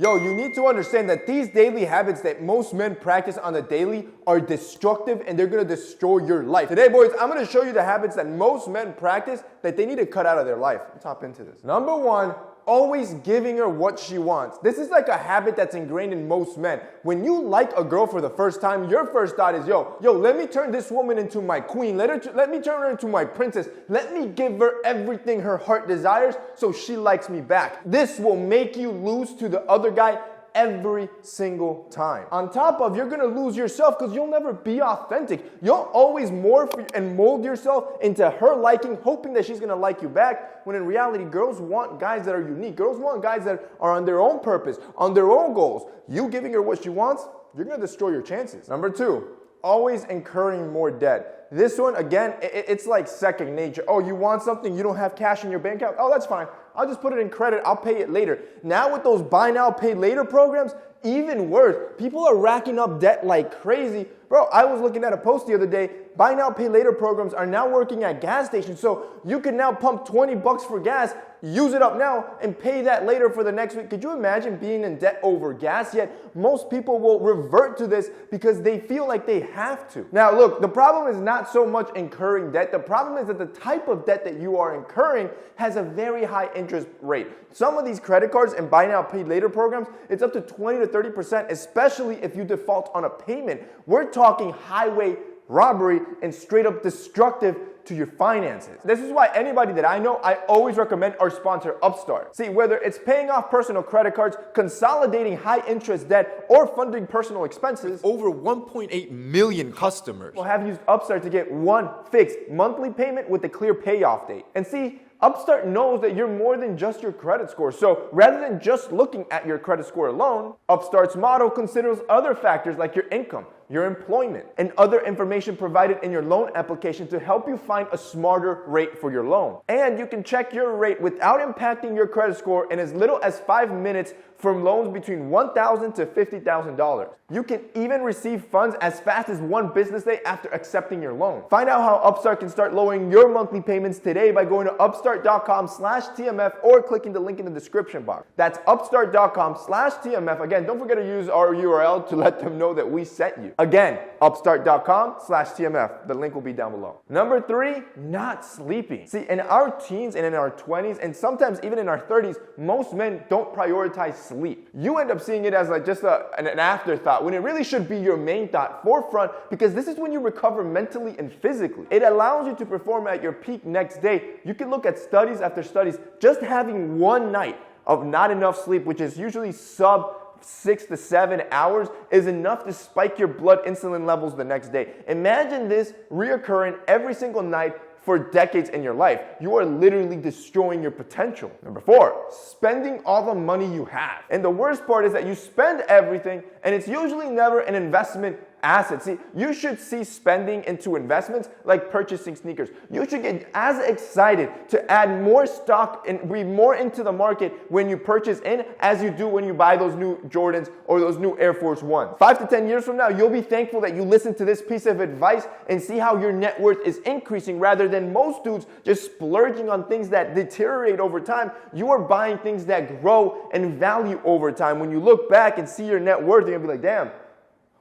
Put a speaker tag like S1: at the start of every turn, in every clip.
S1: Yo, you need to understand that these daily habits that most men practice on the daily are destructive and they're gonna destroy your life. Today, boys, I'm gonna show you the habits that most men practice that they need to cut out of their life. Let's hop into this. Number one, always giving her what she wants. This is like a habit that's ingrained in most men. When you like a girl for the first time, your first thought is, yo, let me turn this woman into my queen. Let me turn her into my princess. Let me give her everything her heart desires so she likes me back. This will make you lose to the other guy every single time. On top of, you're gonna lose yourself because you'll never be authentic. You'll always morph and mold yourself into her liking, hoping that she's gonna like you back, when in reality, girls want guys that are unique. Girls want guys that are on their own purpose, on their own goals. You giving her what she wants, you're gonna destroy your chances. Number two, always incurring more debt. This one, again, it's like second nature. Oh, you want something, you don't have cash in your bank account? Oh, that's fine. I'll just put it in credit, I'll pay it later. Now with those buy now, pay later programs, even worse. People are racking up debt like crazy. Bro, I was looking at a post the other day. Buy now, pay later programs are now working at gas stations. So you can now pump 20 bucks for gas, use it up now, and pay that later for the next week. Could you imagine being in debt over gas? Yet most people will revert to this because they feel like they have to. Now look, the problem is not so much incurring debt. The problem is that the type of debt that you are incurring has a very high interest rate. Some of these credit cards and buy now, pay later programs, it's up to 20 to 30%, especially if you default on a payment. We're talking highway robbery and straight up destructive to your finances. This is why anybody that I know, I always recommend our sponsor, Upstart. See, whether it's paying off personal credit cards, consolidating high interest debt, or funding personal expenses, over 1.8 million customers will have used Upstart to get one fixed monthly payment with a clear payoff date. And see, Upstart knows that you're more than just your credit score. So rather than just looking at your credit score alone, Upstart's model considers other factors like your income, your employment, and other information provided in your loan application to help you find a smarter rate for your loan. And you can check your rate without impacting your credit score in as little as 5 minutes from loans between $1,000 to $50,000. You can even receive funds as fast as one business day after accepting your loan. Find out how Upstart can start lowering your monthly payments today by going to upstart.com/TMF or clicking the link in the description box. That's upstart.com/TMF. Again, don't forget to use our URL to let them know that we sent you. Again, upstart.com/TMF. The link will be down below. Number three, not sleeping. See, in our teens and in our 20s, and sometimes even in our 30s, most men don't prioritize sleep. You end up seeing it as like just an afterthought when it really should be your main thought, forefront, because this is when you recover mentally and physically. It allows you to perform at your peak next day. You can look at studies after studies. Just having one night of not enough sleep, which is usually sub 6 to 7 hours, is enough to spike your blood insulin levels the next day. Imagine this reoccurring every single night for decades in your life. You are literally destroying your potential. Number four, spending all the money you have. And the worst part is that you spend everything and it's usually never an investment asset. See, you should see spending into investments like purchasing sneakers. You should get as excited to add more stock and be more into the market when you purchase in as you do when you buy those new Jordans or those new Air Force Ones. 5 to 10 years from now, you'll be thankful that you listened to this piece of advice and see how your net worth is increasing rather than most dudes just splurging on things that deteriorate over time. You are buying things that grow in value over time. When you look back and see your net worth, you're gonna be like, damn,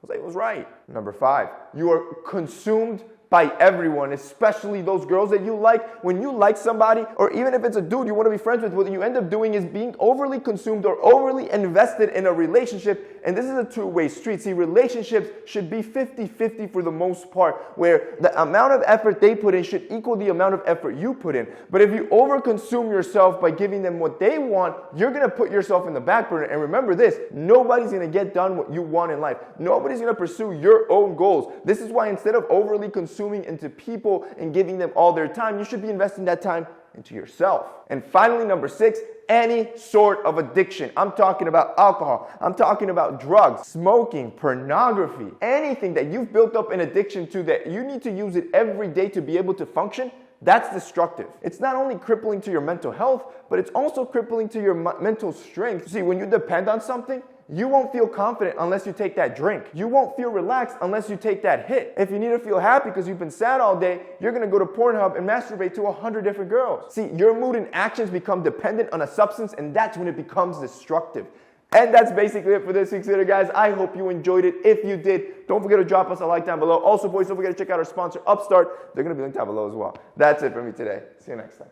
S1: Jose was right. Number five, you are consumed by everyone, especially those girls that you like. When you like somebody, or even if it's a dude you want to be friends with, what you end up doing is being overly consumed or overly invested in a relationship. And this is a two-way street. See, relationships should be 50-50 for the most part, where the amount of effort they put in should equal the amount of effort you put in. But if you overconsume yourself by giving them what they want, you're going to put yourself in the back burner. And remember this, nobody's going to get done what you want in life. Nobody's going to pursue your own goals. This is why instead of overly consuming into people and giving them all their time, you should be investing that time into yourself. And finally, number six, any sort of addiction. I'm talking about alcohol. I'm talking about drugs, smoking, pornography, anything that you've built up an addiction to that you need to use it every day to be able to function. That's destructive. It's not only crippling to your mental health, but it's also crippling to your mental strength. See, when you depend on something, you won't feel confident unless you take that drink. You won't feel relaxed unless you take that hit. If you need to feel happy because you've been sad all day, you're going to go to Pornhub and masturbate to 100 different girls. See, your mood and actions become dependent on a substance, and that's when it becomes destructive. And that's basically it for this week's video, guys. I hope you enjoyed it. If you did, don't forget to drop us a like down below. Also, boys, don't forget to check out our sponsor, Upstart. They're going to be linked down below as well. That's it for me today. See you next time.